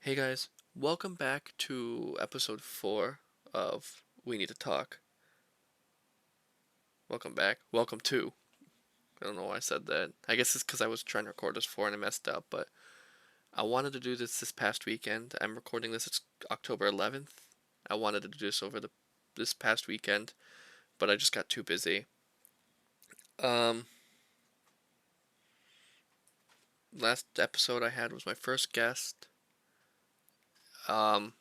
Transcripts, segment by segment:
Hey guys, welcome back to episode 4 of We Need to Talk. Welcome back. Welcome to. I don't know why I said that. I guess it's because I was trying to record this for and I messed up, but I wanted to do this past weekend. I'm recording this, it's October 11th. I wanted to do this over this past weekend, but I just got too busy. Um, Last episode I had was my first guest. Um,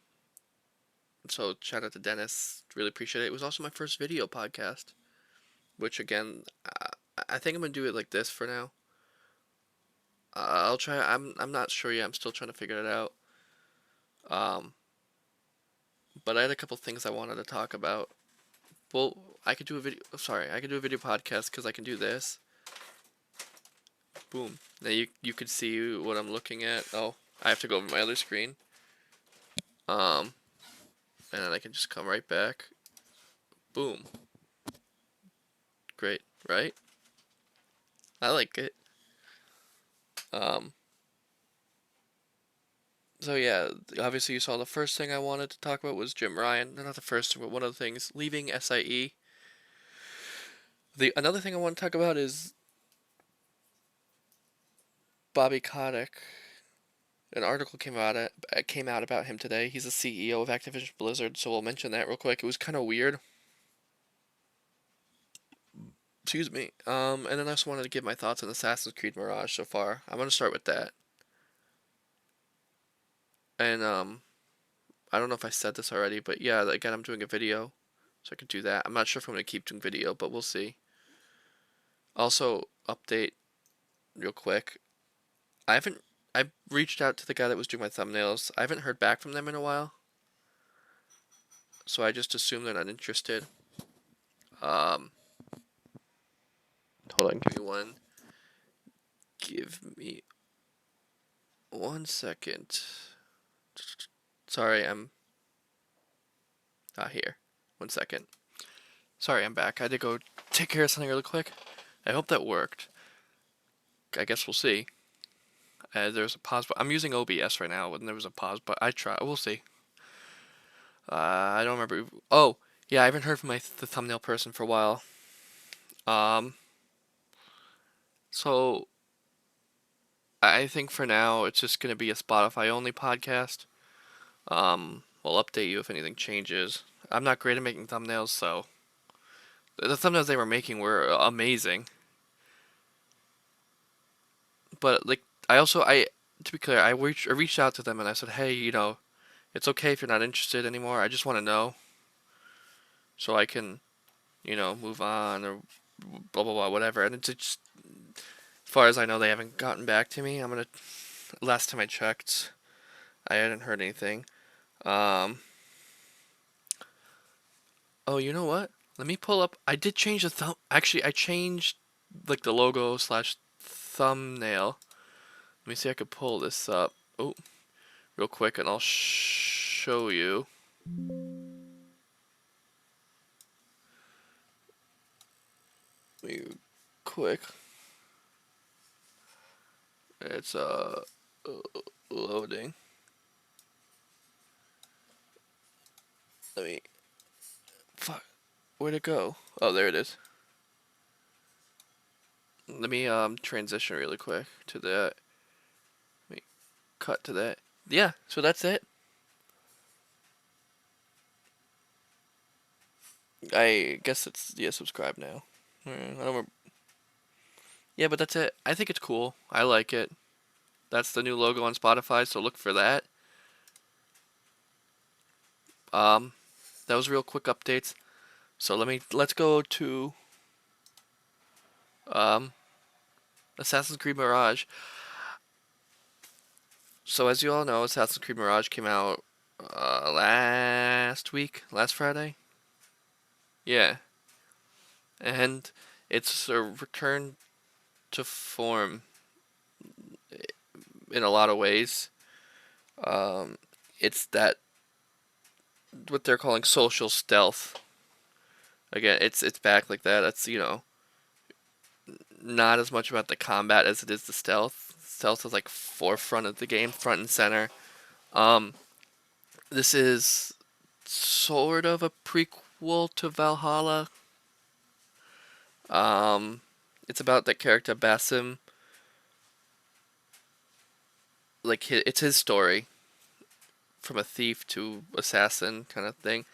so shout out to Dennis. Really appreciate it. It was also my first video podcast, which again, I think I'm gonna do it like this for now. I'll try. I'm not sure yet. I'm still trying to figure it out. Um, but I had a couple things I wanted to talk about. Well, I could do a video. Sorry, I could do a video podcast because I can do this. Boom. Now you could see what I'm looking at. Oh, I have to go over my other screen. Um, and then I can just come right back. Boom. Great, right? I like it. Um. So yeah, obviously you saw the first thing I wanted to talk about was Jim Ryan. Not the first, but one of the things leaving SIE. The another thing I want to talk about is Bobby Kotick. An article came out about him today. He's the CEO of Activision Blizzard, so we'll mention that real quick. It was kind of weird. Excuse me. And then I just wanted to give my thoughts on Assassin's Creed Mirage so far. I'm gonna start with that. And I don't know if I said this already, but yeah, again, I'm doing a video, so I could do that. I'm not sure if I'm gonna keep doing video, but we'll see. Also, update real quick. I reached out to the guy that was doing my thumbnails. I haven't heard back from them in a while, so I just assume they're not interested. Um, Hold on, give me one second. Sorry, I'm not here. One second. Sorry, I'm back. I had to go take care of something really quick. I hope that worked. I guess we'll see. There's a pause, but I'm using OBS right now, and there was a pause, but I try. We'll see. I don't remember. Oh, yeah, I haven't heard from the thumbnail person for a while. Um, so I think for now it's just gonna be a Spotify only podcast. We'll update you if anything changes. I'm not great at making thumbnails, so the thumbnails they were making were amazing. But like, I to be clear, I reached out to them and I said, hey, it's okay if you're not interested anymore. I just want to know so I can, move on or blah blah blah whatever. And it's just, as far as I know, they haven't gotten back to me. Last time I checked, I hadn't heard anything. Um, oh, you know what? Let me pull up. I did change the thumb. Actually, I changed like the logo slash thumbnail. Let me see if I could pull this up. Oh, real quick, and I'll show you. Quick. It's loading. Let me. Fuck. Where'd it go? Oh, there it is. Let me transition really quick to that. Let me cut to that. Yeah, so that's it. I guess it's subscribe now. I don't remember. Yeah, but that's it. I think it's cool. I like it. That's the new logo on Spotify, so look for that. Um, that was real quick updates. So let's go to um Assassin's Creed Mirage. So as you all know, Assassin's Creed Mirage came out last Friday. Yeah, and it's a return to form in a lot of ways. Um, it's that what they're calling social stealth. Again, it's back like that. That's not as much about the combat as it is the stealth. Stealth is like forefront of the game, front and center. Um, this is sort of a prequel to Valhalla. Um, it's about that character Basim. Like it's his story from a thief to assassin kind of thing.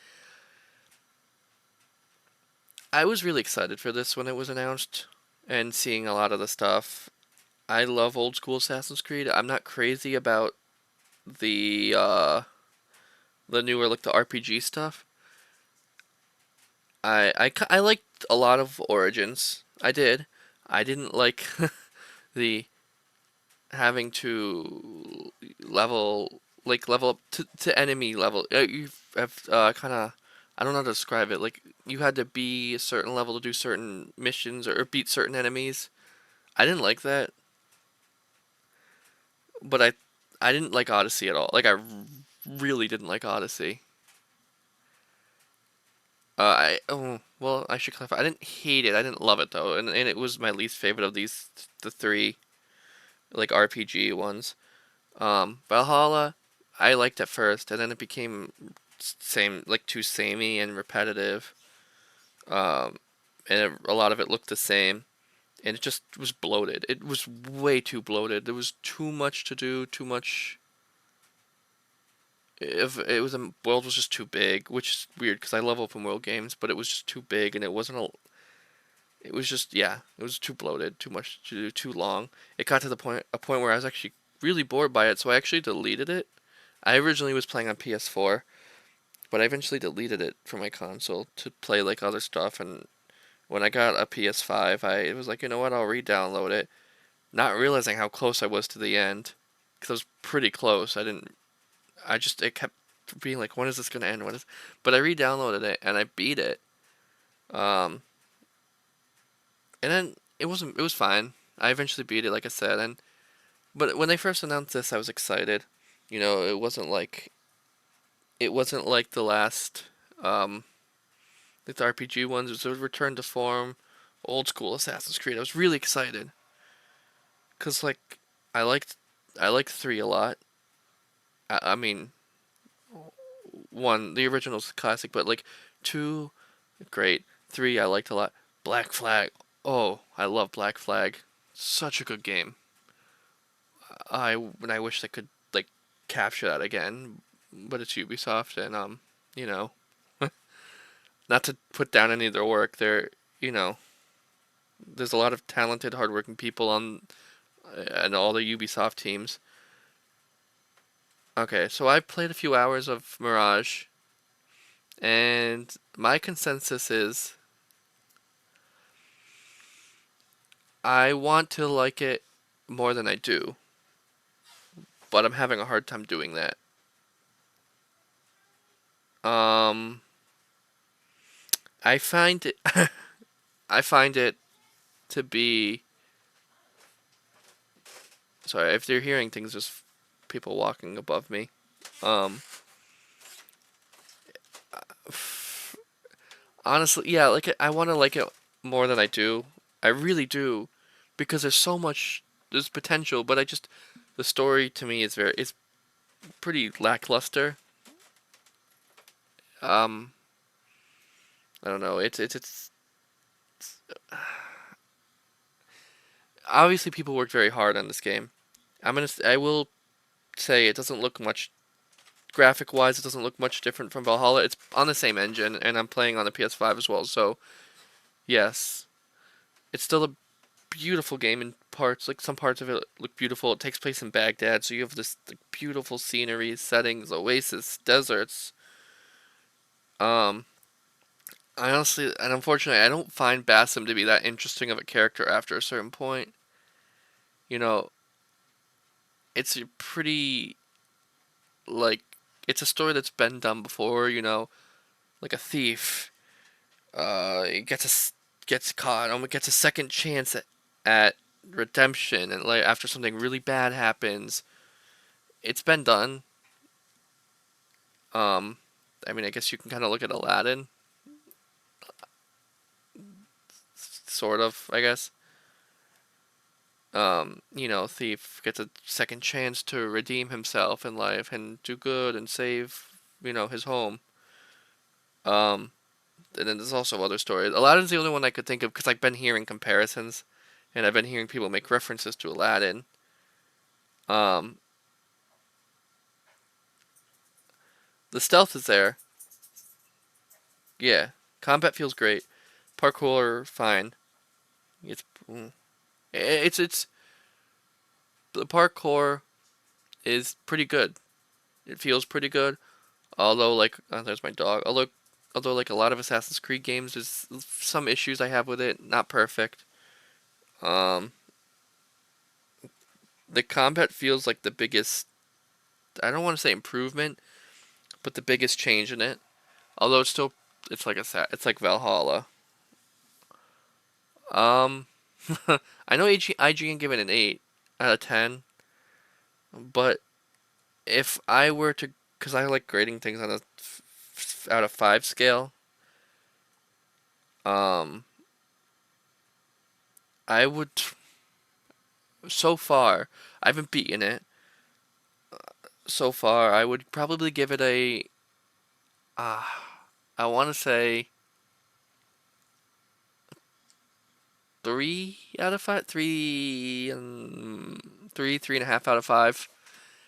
I was really excited for this when it was announced and seeing a lot of the stuff. I love old school Assassin's Creed. I'm not crazy about the uh the newer like the RPG stuff. I liked a lot of Origins. I did. I didn't like the having to level up to enemy level. You have kind of I don't know how to describe it. Like you had to be a certain level to do certain missions or beat certain enemies. I didn't like that, but I didn't like Odyssey at all. Like I really didn't like Odyssey. Well, I should clarify. I didn't hate it. I didn't love it though, and it was my least favorite of the three like RPG ones. Valhalla, I liked at first, and then it became same like too samey and repetitive. Um, a lot of it looked the same, and it just was bloated. It was way too bloated. There was too much to do, too much. If it was a world was just too big, which is weird because I love open world games, but it was just too big, and it wasn't a. It was just yeah, it was too bloated, too much to do, too long. It got to the point where I was actually really bored by it, so I actually deleted it. I originally was playing on PS4, but I eventually deleted it from my console to play like other stuff. And when I got a PS5, I was like, you know what, I'll re-download it, not realizing how close I was to the end, because I was pretty close. I didn't. I just it kept being like, when is this gonna end? When is? But I re-downloaded it and I beat it. Um, and then it was fine. I eventually beat it, like I said, and but when they first announced this, I was excited. You know, it wasn't like the last like the RPG ones. It was a return to form, old school Assassin's Creed. I was really excited because like I liked I liked three a lot. I mean, one the original's classic, but like two, great. Three I liked a lot. Black Flag. Oh, I love Black Flag. Such a good game. I wish they could like capture that again, but it's Ubisoft and you know, not to put down any of their work. You know, there's a lot of talented, hardworking people on and all the Ubisoft teams. Okay, so I played a few hours of Mirage, and my consensus is I want to like it more than I do, but I'm having a hard time doing that. Um, I find it I find it to be sorry if you're hearing things, just people walking above me. Um, honestly, yeah, like I want to like it more than I do. I really do, because there's potential, but the story to me is it's pretty lackluster. Um, I don't know. It's obviously people worked very hard on this game. I will say it doesn't look much graphic wise. It doesn't look much different from Valhalla. It's on the same engine, and I'm playing on the PS5 as well. So yes, it's still a beautiful game in parts. Like some parts of it look beautiful. It takes place in Baghdad, so you have this like, beautiful scenery, settings, oasis, deserts. Um, I honestly and unfortunately, I don't find Basim to be that interesting of a character after a certain point. You know, it's a pretty like it's a story that's been done before. You know, like a thief, he gets caught, almost gets a second chance at redemption, and like after something really bad happens, it's been done. Um, I mean, I guess you can kind of look at Aladdin, sort of. I guess. Thief gets a second chance to redeem himself in life and do good and save, his home. Um, and then there's also other stories. Aladdin's the only one I could think of because I've been hearing comparisons, and I've been hearing people make references to Aladdin. Um, the stealth is there. Yeah, combat feels great. Parkour, fine. It's it's the parkour is pretty good. It feels pretty good. Although, like, there's my dog. Although, like a lot of Assassin's Creed games, there's some issues I have with it. Not perfect. Um, the combat feels like the biggest. I don't want to say improvement, but the biggest change in it. Although it's like it's like Valhalla. Um, I know IGN gave it an 8 out of 10, but if I were to, because I like grading things on a out of 5 scale, um, I would so far I haven't beaten it. So far, I would probably give it a uh, I want to say 3 out of 5, 3.5 out of 5.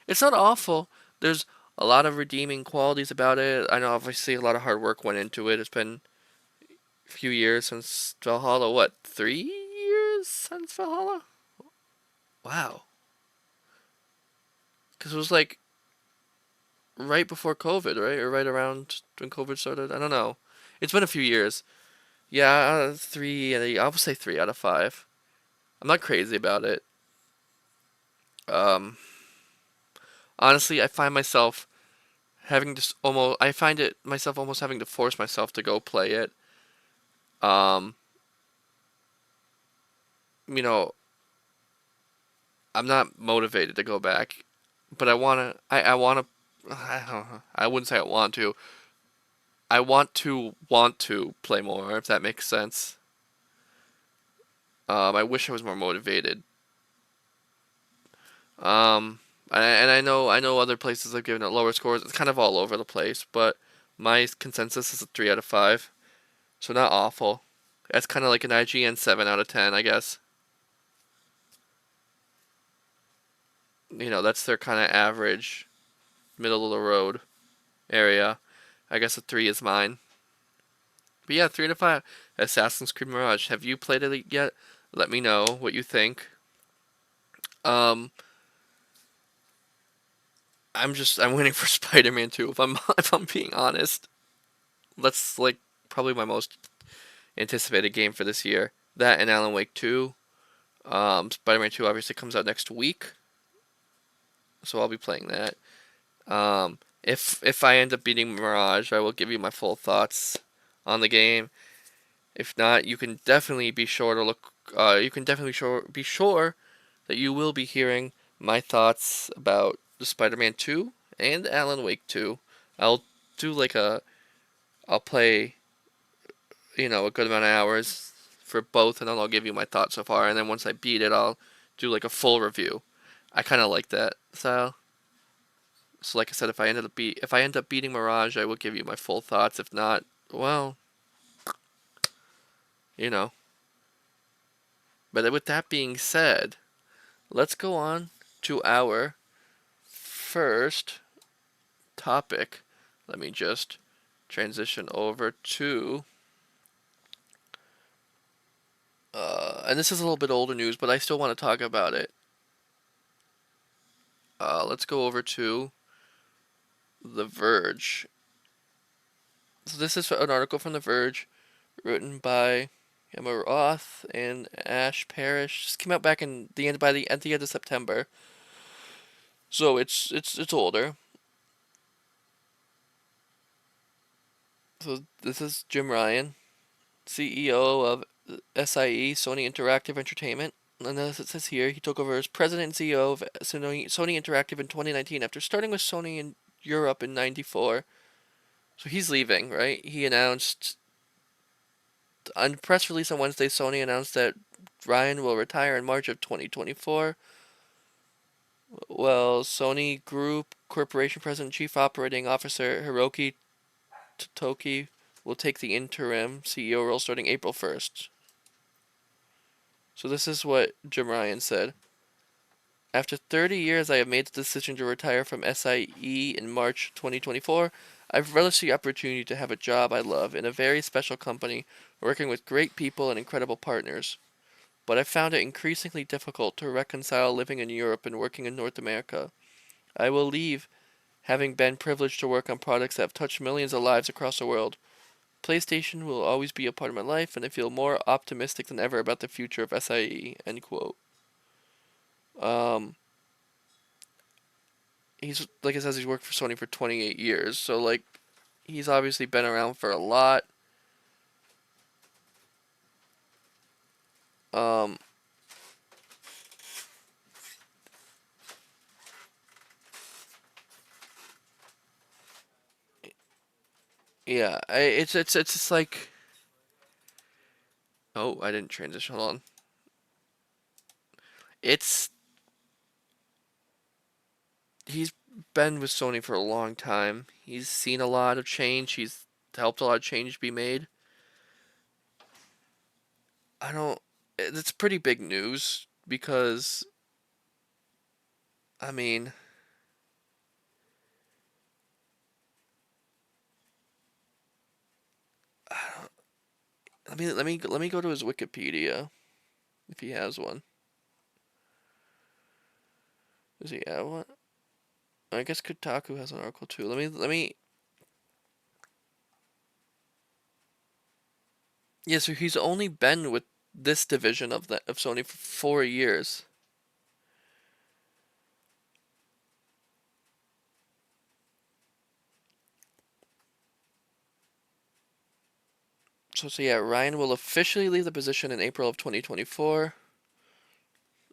It's not awful. There's a lot of redeeming qualities about it. I know obviously a lot of hard work went into it. It's been a few years since Valhalla. What, 3 years since Valhalla? Wow. Because it was like right before COVID, right? Or right around when COVID started. I don't know. It's been a few years. Yeah, I would say 3 out of 5. I'm not crazy about it. Um, Honestly, I find myself having to almost. I find it myself almost having to force myself to go play it. Um, you know, I'm not motivated to go back, but I wanna. I wanna. I don't know. I wouldn't say I want to. I want to play more, if that makes sense. I wish I was more motivated. And I know other places have given it lower scores. It's kind of all over the place, but my consensus is a 3 out of 5, so not awful. That's kind of like an IGN 7 out of 10, I guess. That's their kind of average, middle of the road area. I guess a 3 is mine. But yeah, 3 out of 5. Assassin's Creed Mirage. Have you played it yet? Let me know what you think. Um, I'm waiting for Spider-Man 2. If I'm being honest, that's like probably my most anticipated game for this year. That and Alan Wake 2. Spider-Man 2 obviously comes out next week, so I'll be playing that. If I end up beating Mirage, I will give you my full thoughts on the game. If not, you can definitely be sure to look. You can definitely be sure that you will be hearing my thoughts about the Spider-Man 2 and Alan Wake 2. I'll do like a. I'll play a good amount of hours for both, and then I'll give you my thoughts so far. And then once I beat it, I'll do like a full review. I kind of like that style. So, like I said, if I end up beating Mirage, I will give you my full thoughts. If not, well, you know. But with that being said, let's go on to our first topic. Let me just transition over to. And this is a little bit older news, but I still want to talk about it. Let's go over to The Verge. So this is an article from The Verge, written by Emma Roth and Ash Parrish. This came out back in at the end of September, so it's older. So this is Jim Ryan, CEO of SIE, Sony Interactive Entertainment. And as it says here, he took over as president and CEO of Sony Interactive in 2019 after starting with Sony in Europe in '94. So he's leaving, right? He announced on a press release on Wednesday. Sony announced that Ryan will retire in March of 2024. Well, Sony Group Corporation President and Chief Operating Officer Hiroki Totoki will take the interim CEO role starting April 1st. So this is what Jim Ryan said. After 30 years, I have made the decision to retire from SIE in March 2024. I've relished the opportunity to have a job I love in a very special company, working with great people and incredible partners. But I found it increasingly difficult to reconcile living in Europe and working in North America. I will leave, having been privileged to work on products that have touched millions of lives across the world. PlayStation will always be a part of my life, and I feel more optimistic than ever about the future of SIE. End quote. Um, he's like it says he's worked for Sony for 28 years, so like he's obviously been around for a lot. Um, yeah, it's just like oh I didn't transition. Hold on. It's he's been with Sony for a long time. He's seen a lot of change. He's helped a lot of change be made. I don't. It's pretty big news because I mean I don't, let me go to his Wikipedia if he has one. Does he have one? I guess Kotaku has an article too. Let me. Yeah, so he's only been with this division of Sony for 4 years. So yeah, Ryan will officially leave the position in April of 2024.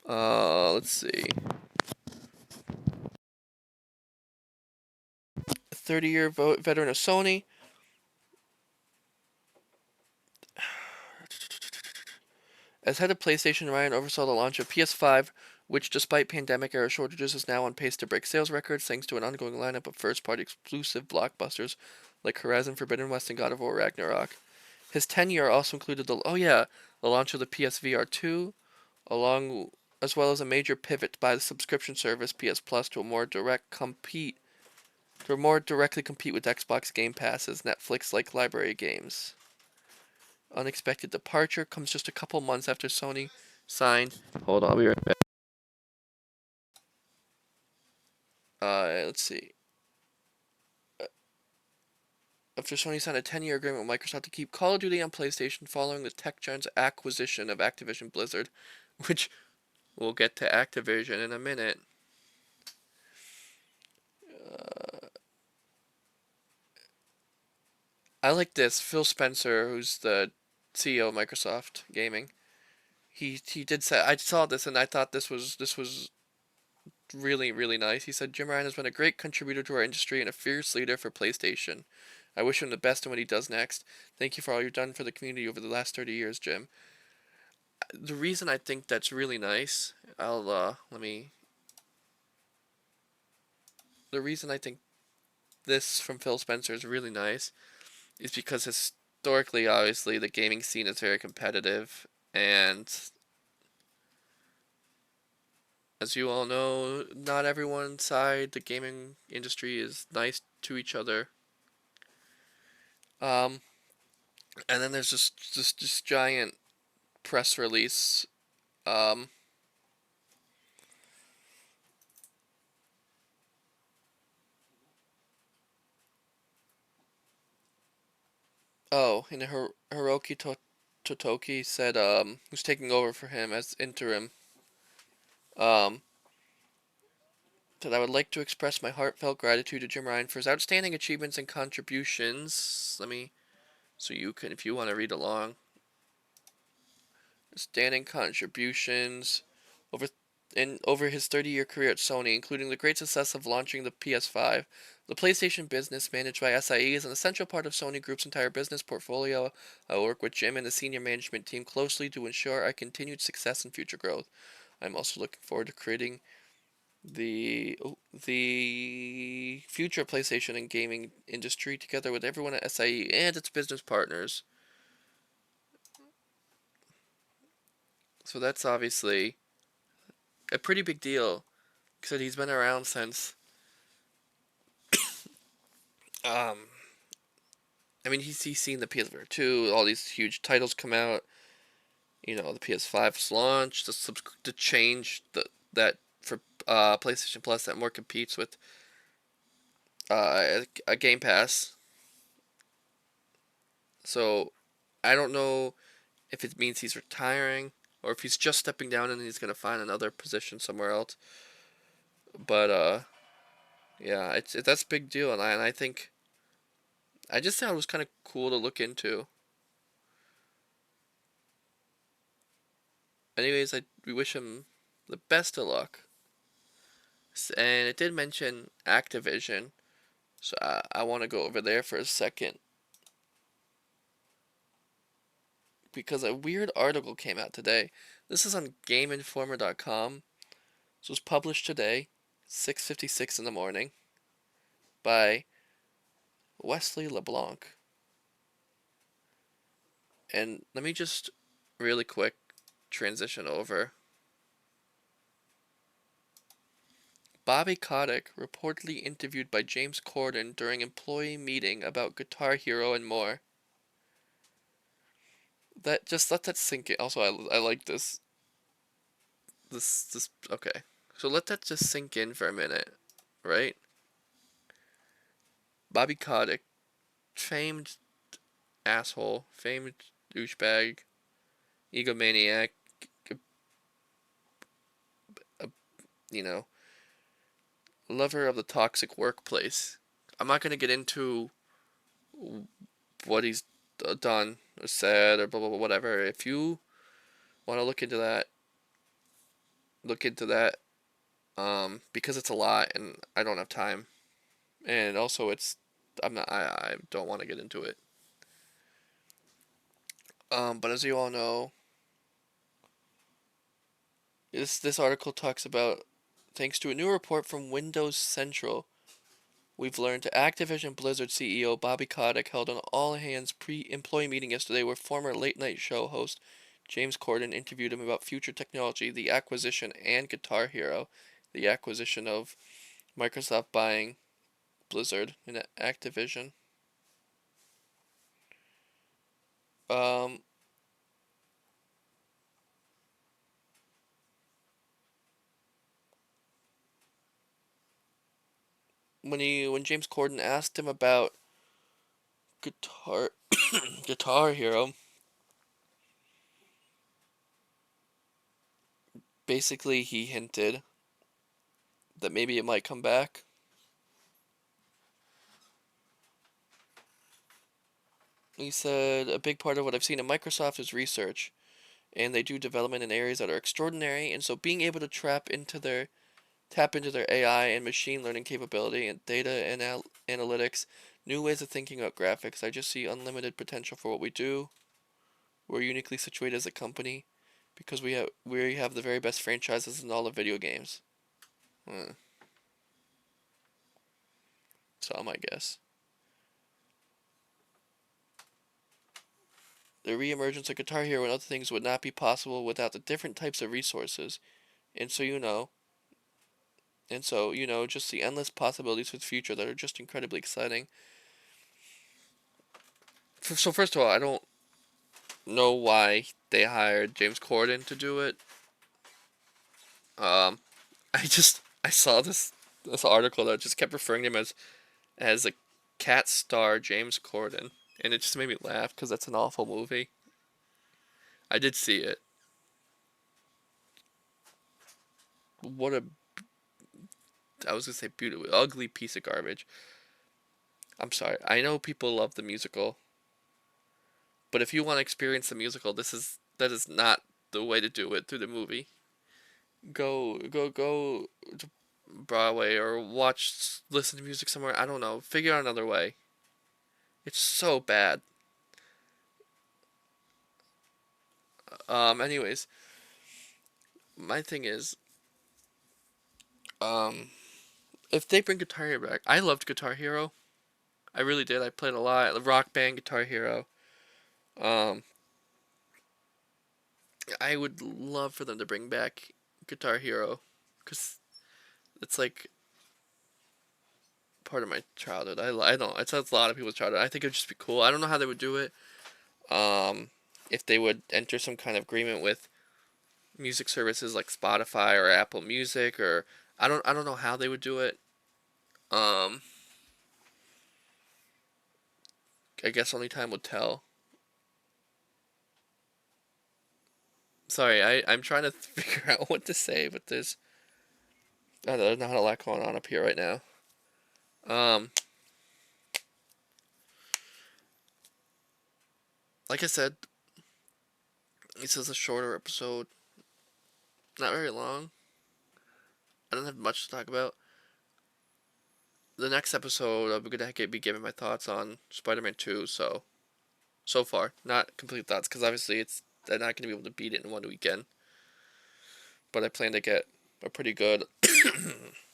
Let's see. 30-year veteran of Sony. As head of PlayStation, Ryan oversaw the launch of PS5, which, despite pandemic-era shortages, is now on pace to break sales records thanks to an ongoing lineup of first-party exclusive blockbusters like Horizon Forbidden West and God of War Ragnarok. His tenure also included the launch of the PSVR 2, along as well as a major pivot by the subscription service PS Plus to more directly compete with Xbox Game Pass's Netflix-like library games. Unexpected departure comes just a couple months after Sony signed. Hold on, I'll be right back. Let's see. After Sony signed a 10-year agreement with Microsoft to keep Call of Duty on PlayStation following the tech giant's acquisition of Activision Blizzard, which we'll get to Activision in a minute. I like this. Phil Spencer, who's the CEO of Microsoft Gaming, he did say I saw this and I thought this was really really nice. He said Jim Ryan has been a great contributor to our industry and a fierce leader for PlayStation. I wish him the best in what he does next. Thank you for all you've done for the community over the last 30 years, Jim. The reason I think that's really nice, let me. The reason I think this from Phil Spencer is really nice is because historically, obviously, the gaming scene is very competitive, and as you all know, not everyone inside the gaming industry is nice to each other. Um, and then there's this giant press release. Um, and Hiroki Totoki said, who's taking over for him as interim, um, said I would like to express my heartfelt gratitude to Jim Ryan for his outstanding achievements and contributions. So you can, if you want to read along, outstanding contributions over in over his 30-year career at Sony, including the great success of launching the PS5. The PlayStation business, managed by SIE, is an essential part of Sony Group's entire business portfolio. I work with Jim and the senior management team closely to ensure our continued success and future growth. I'm also looking forward to creating the future PlayStation and gaming industry together with everyone at SIE and its business partners. So that's obviously a pretty big deal, because he's been around since. Um, I mean, he's seen the PS4 2, all these huge titles come out. You know, the PS5's launch, the change that for PlayStation Plus that more competes with a Game Pass. So I don't know if it means he's retiring or if he's just stepping down and he's gonna find another position somewhere else. But yeah, that's a big deal, and I think I just thought it was kind of cool to look into. Anyways, we wish him the best of luck. And it did mention Activision, so I want to go over there for a second because a weird article came out today. This is on GameInformer.com. This was published today, 6:56 in the morning, by Wesley LeBlanc. And let me just really quick transition over. Bobby Kotick reportedly interviewed by James Corden during employee meeting about Guitar Hero and more. That just let that sink in. Also, I like this. Okay, so let that just sink in for a minute, right? Bobby Kotick, famed asshole, famed douchebag, egomaniac, uh, you know, lover of the toxic workplace. I'm not gonna get into what he's done or said or blah blah blah whatever. If you want to look into that, look into that. Because it's a lot and I don't have time, and also I don't want to get into it. But as you all know, this article talks about, thanks to a new report from Windows Central, we've learned Activision Blizzard CEO Bobby Kotick held an all-hands pre-employee meeting yesterday where former late-night show host James Corden interviewed him about future technology, the acquisition, and Guitar Hero, the acquisition of Microsoft buying Blizzard and Activision. Um, when James Corden asked him about Guitar Guitar Hero, basically he hinted that maybe it might come back. He said a big part of what I've seen at Microsoft is research, and they do development in areas that are extraordinary, and so being able to tap into their AI and machine learning capability and data and analytics, new ways of thinking about graphics, I just see unlimited potential for what we do. We're uniquely situated as a company because we have the very best franchises in all of video games. Hmm. Some, I guess. The re-emergence of Guitar Hero and other things would not be possible without the different types of resources. And so just the endless possibilities for the future that are just incredibly exciting. So first of all, I don't know why they hired James Corden to do it. Um, I saw this article that just kept referring to him as a cat star James Corden, and it just made me laugh because that's an awful movie. I did see it. What a I was gonna say beautiful, ugly piece of garbage. I'm sorry. I know people love the musical, but if you want to experience the musical, that is not the way to do it through the movie. go to Broadway or listen to music somewhere. I don't know. Figure out another way. It's so bad. Anyways, my thing is, um, if they bring Guitar Hero back, I loved Guitar Hero. I really did. I played a lot. The Rock Band, Guitar Hero. Um, I would love for them to bring back Guitar Hero, because it's like part of my childhood. I don't. It's a lot of people's childhood. I think it would just be cool. I don't know how they would do it. Um, if they would enter some kind of agreement with music services like Spotify or Apple Music, or I don't know how they would do it. Um, I guess only time will tell. Sorry, I'm trying to figure out what to say, but I don't know, there's not a lot going on up here right now. Um, like I said, this is a shorter episode, not very long. I don't have much to talk about. The next episode, I'm gonna be giving my thoughts on Spider-Man 2. So far, not complete thoughts, because obviously they're not gonna be able to beat it in one weekend. But I plan to get a pretty good,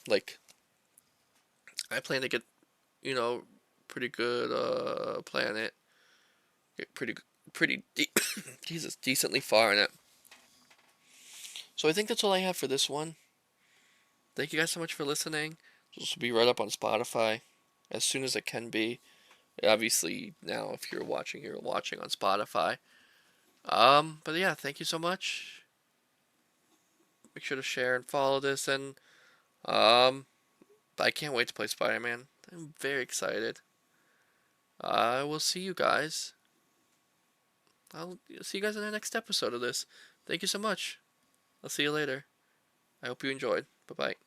like, I plan to get, you know, pretty good planet, get pretty Jesus, decently far in it. So I think that's all I have for this one. Thank you guys so much for listening. This will be right up on Spotify as soon as it can be. Obviously, now if you're watching on Spotify. But yeah, thank you so much. Make sure to share and follow this, and um, I can't wait to play Spider-Man. I'm very excited. I will see you guys. I'll see you guys in the next episode of this. Thank you so much. I'll see you later. I hope you enjoyed. Bye bye.